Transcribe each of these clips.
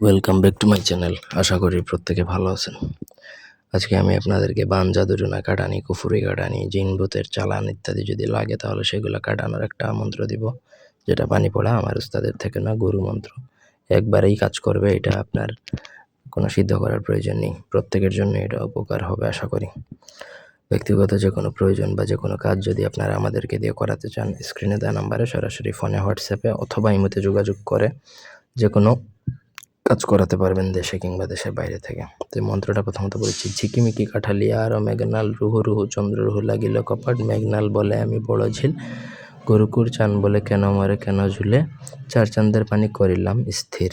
Welcome back to my channel. আশা করি প্রত্যেকে ভালো আছেন। আজকে আমি আপনাদেরকে বান জাদুটোনা কাটানি, কুফুরি কাটানি, জিন ভূতের চালান ইত্যাদি যদি লাগে তাহলে সেগুলো কাটানোর একটা মন্ত্র দিব, যেটা পানি পড়া আমার উস্তাদের থেকে না, গুরু মন্ত্র। একবারেই কাজ করবে, এটা আপনার কোনো সিদ্ধ করার প্রয়োজন নেই। প্রত্যেকের জন্য এটা উপকার হবে আশা করি। ব্যক্তিগত যে কোনো প্রয়োজন বা যে কোনো কাজ যদি আপনারা আমাদেরকে দিয়ে করাতে চান, স্ক্রিনে দেওয়া নাম্বারে সরাসরি ফোনে, হোয়াটসঅ্যাপে অথবা ইমোতে যোগাযোগ করে যে কোনো কাজ করাতে পারবেন, দেশে কিংবা দেশের বাইরে থেকে। তো এই মন্ত্রটা প্রথমত বলেছি। ঝিকিমিকি কাঠালিয়া আর মেঘনাল, রুহু রুহু চন্দ্র রুহু লাগিল কপাট, মেঘনাল বলে আমি বড় ঝিল, গরুকুর চান বলে কেন মরে কেন ঝুলে, চার চাঁদের পানি করিলাম স্থির।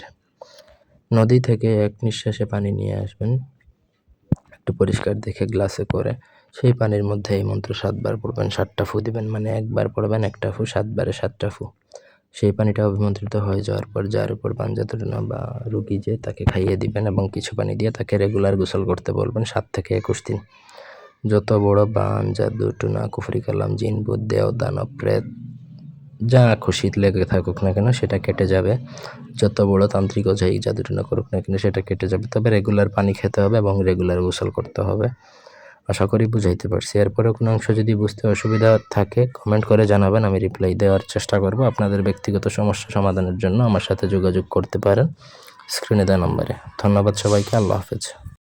নদী থেকে এক নিঃশ্বাসে পানি নিয়ে আসবেন, একটু পরিষ্কার দেখে গ্লাসে করে। সেই পানির মধ্যে এই মন্ত্র 7 বার পড়বেন, 7টা ফু দিবেন, মানে একবার পড়বেন একটা ফু, 7 বারে 7টা ফু। সেই পানিটা অভিমন্ত্রিত হয়ে যাওয়ার পর যার উপর বান জাদুটোনা বা রুগী যে, তাকে খাইয়ে দিবেন এবং কিছু পানি দিয়ে তাকে রেগুলার গোসল করতে বলবেন 7 থেকে 21 দিন। যত বড় বান জাদুটোনা কুফরি কালাম জিন ভূত দেও দানব প্রেত যা খুশি লেগে থাকুক না কেন সেটা কেটে যাবে। যত বড় তান্ত্রিক ওঝাই জাদুটোনা করুক না কেন সেটা কেটে যাবে। তবে রেগুলার পানি খেতে হবে এবং রেগুলার গোসল করতে হবে। আশা করি বুঝাইতে পারছি। এরপরে কোনো অংশ যদি বুঝতে অসুবিধা থাকে কমেন্ট করে জানাবেন, আমি রিপ্লাই দেওয়ার চেষ্টা করব। আপনাদের ব্যক্তিগত সমস্যা সমাধানের জন্য আমার সাথে যোগাযোগ করতে পারেন স্ক্রিনে দেওয়া নম্বরে। ধন্যবাদ সবাইকে। আল্লাহ হাফেজ।